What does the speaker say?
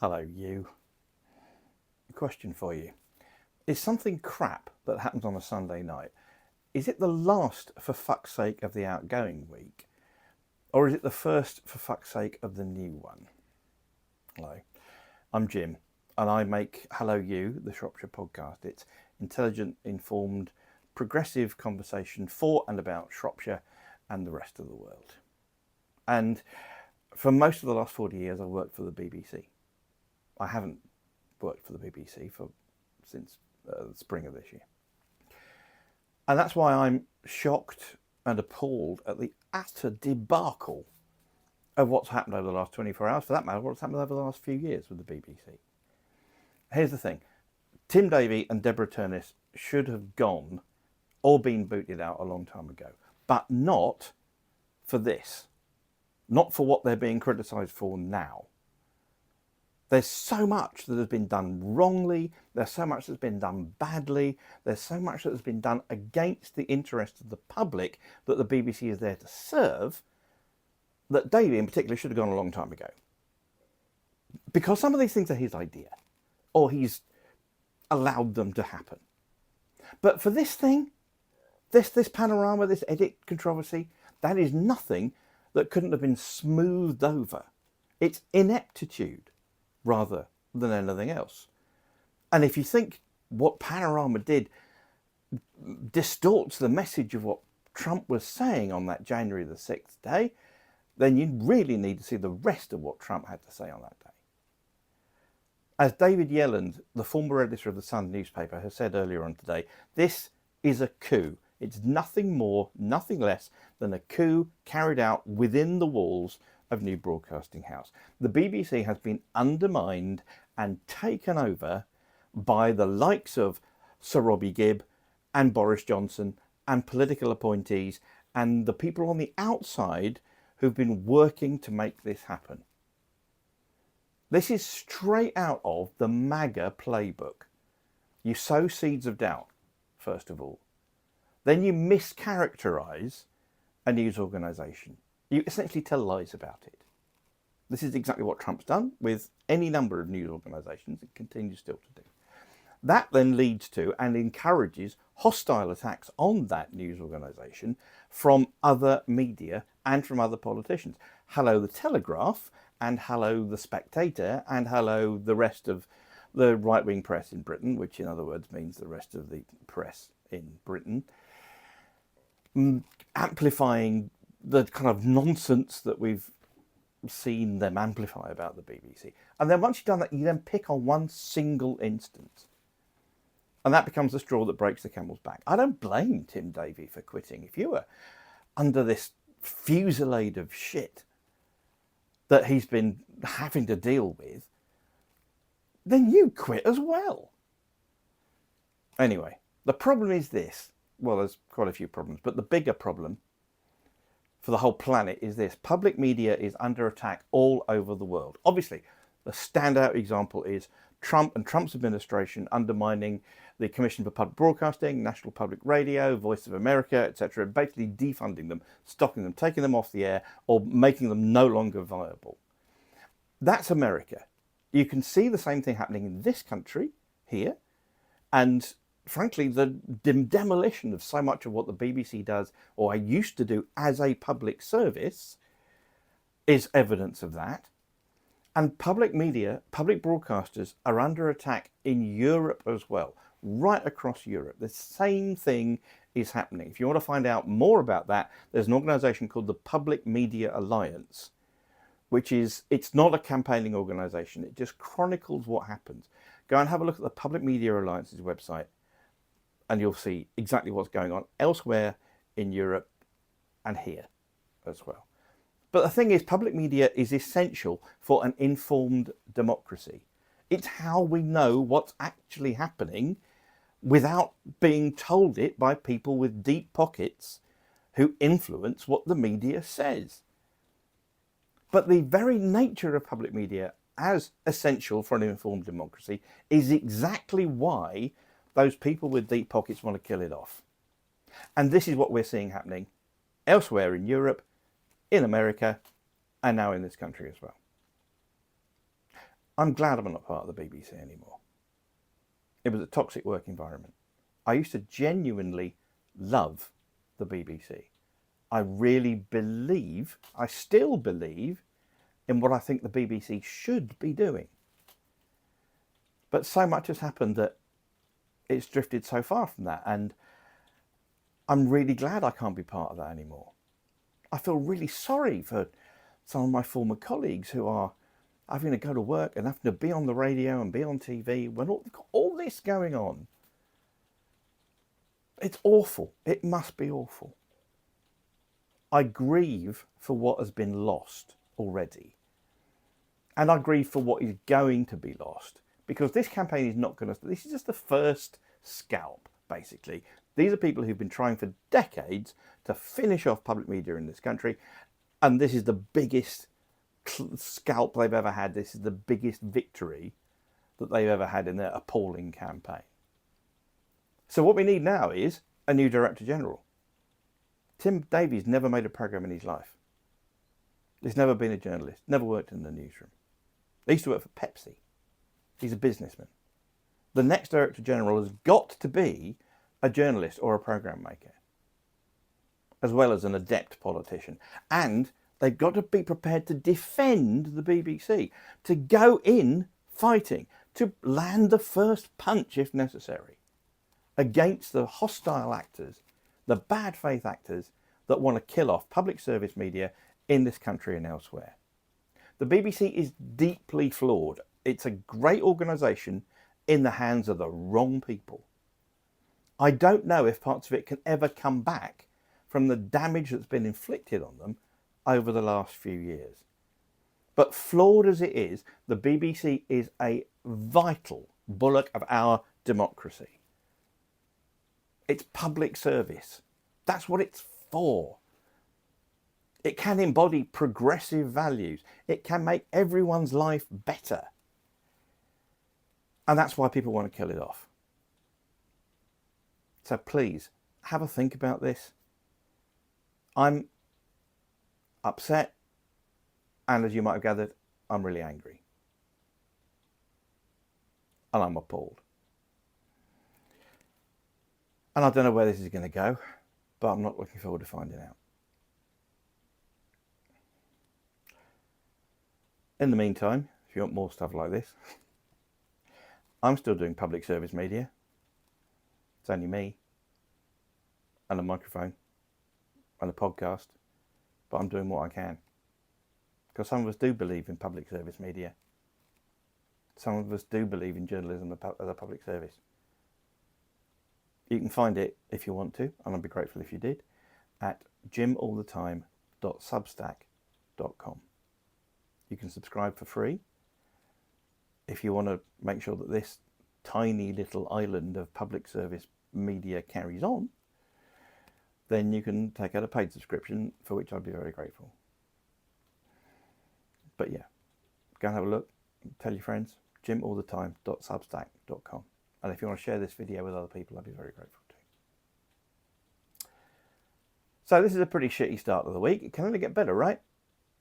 Hello, you. Question for you. Is something crap that happens on a Sunday night, is it the last for fuck's sake of the outgoing week? Or is it the first for fuck's sake of the new one? Hello, I'm Jim, and I make Hello You, the Shropshire podcast. It's intelligent, informed, progressive conversation for and about Shropshire and the rest of the world. And for most of the last 40 years, I worked for the BBC. I haven't worked for the BBC since the spring of this year. And that's why I'm shocked and appalled at the utter debacle of what's happened over the last 24 hours, for that matter, what's happened over the last few years with the BBC. Here's the thing. Tim Davie and Deborah Turniss should have gone or been booted out a long time ago, but not for this. Not for what they're being criticised for now. There's so much that has been done wrongly, there's so much that's been done badly, there's so much that has been done against the interests of the public that the BBC is there to serve, that Davie in particular should have gone a long time ago. Because some of these things are his idea, or he's allowed them to happen. But for this thing, this panorama, this edit controversy, that is nothing that couldn't have been smoothed over. It's ineptitude rather than anything else. And if you think what Panorama did distorts the message of what Trump was saying on that January the 6th day, then you really need to see the rest of what Trump had to say on that day. As David Yelland, the former editor of the Sun newspaper, has said earlier on today, this is a coup. It's nothing more, nothing less than a coup carried out within the walls of New Broadcasting House. The BBC has been undermined and taken over by the likes of Sir Robbie Gibb and Boris Johnson and political appointees and the people on the outside who've been working to make this happen. This is straight out of the MAGA playbook. You sow seeds of doubt, first of all. Then you mischaracterise a news organisation. You essentially tell lies about it. This is exactly what Trump's done with any number of news organisations. It continues still to do. That then leads to and encourages hostile attacks on that news organisation from other media and from other politicians. Hello, the Telegraph, and hello, the Spectator, and hello, the rest of the right-wing press in Britain, which in other words means the rest of the press in Britain, amplifying the kind of nonsense that we've seen them amplify about the BBC. And then once you've done that, you then pick on one single instance. And that becomes the straw that breaks the camel's back. I don't blame Tim Davie for quitting. If you were under this fusillade of shit that he's been having to deal with, then you quit as well. Anyway, the problem is this. Well, there's quite a few problems, but the bigger problem for the whole planet is this. Public media is under attack all over the world. Obviously, the standout example is Trump and Trump's administration undermining the Commission for Public Broadcasting, National Public Radio, Voice of America, etc., basically defunding them, stopping them, taking them off the air, or making them no longer viable. That's America. You can see the same thing happening in this country, here, and frankly, the demolition of so much of what the BBC does, or I used to do as a public service, is evidence of that. And public media, public broadcasters are under attack in Europe as well, right across Europe. The same thing is happening. If you want to find out more about that, there's an organisation called the Public Media Alliance, which is, it's not a campaigning organisation. It just chronicles what happens. Go and have a look at the Public Media Alliance's website, and you'll see exactly what's going on elsewhere in Europe and here as well. But the thing is, public media is essential for an informed democracy. It's how we know what's actually happening without being told it by people with deep pockets who influence what the media says. But the very nature of public media as essential for an informed democracy is exactly why those people with deep pockets want to kill it off. And this is what we're seeing happening elsewhere in Europe, in America, and now in this country as well. I'm glad I'm not part of the BBC anymore. It was a toxic work environment. I used to genuinely love the BBC. I really believe, I still believe, in what I think the BBC should be doing. But so much has happened that it's drifted so far from that, and I'm really glad I can't be part of that anymore. I feel really sorry for some of my former colleagues who are having to go to work and having to be on the radio and be on TV when all this going on. It's awful. It must be awful. I grieve for what has been lost already. And I grieve for what is going to be lost, because this campaign is not going to, this is just the first scalp, basically. These are people who've been trying for decades to finish off public media in this country, and this is the biggest scalp they've ever had. This is the biggest victory that they've ever had in their appalling campaign. So what we need now is a new Director General. Tim Davies never made a programme in his life. He's never been a journalist, never worked in the newsroom. He used to work for Pepsi. He's a businessman. The next Director General has got to be a journalist or a programme maker, as well as an adept politician. And they've got to be prepared to defend the BBC, to go in fighting, to land the first punch if necessary, against the hostile actors, the bad faith actors that want to kill off public service media in this country and elsewhere. The BBC is deeply flawed. It's a great organisation in the hands of the wrong people. I don't know if parts of it can ever come back from the damage that's been inflicted on them over the last few years. But flawed as it is, the BBC is a vital bulwark of our democracy. It's public service. That's what it's for. It can embody progressive values. It can make everyone's life better. And that's why people want to kill it off. So please, have a think about this. I'm upset, and as you might have gathered, I'm really angry. And I'm appalled. And I don't know where this is going to go, but I'm not looking forward to finding out. In the meantime, if you want more stuff like this, I'm still doing public service media. It's only me and a microphone and a podcast, but I'm doing what I can. Because some of us do believe in public service media. Some of us do believe in journalism as a public service. You can find it if you want to, and I'd be grateful if you did, at jimallthetime.substack.com. You can subscribe for free. If you want to make sure that this tiny little island of public service media carries on, then you can take out a paid subscription, for which I'd be very grateful. But yeah, go and have a look, tell your friends, jimallthetime.substack.com. And if you want to share this video with other people, I'd be very grateful too. So this is a pretty shitty start of the week. It can only get better, right?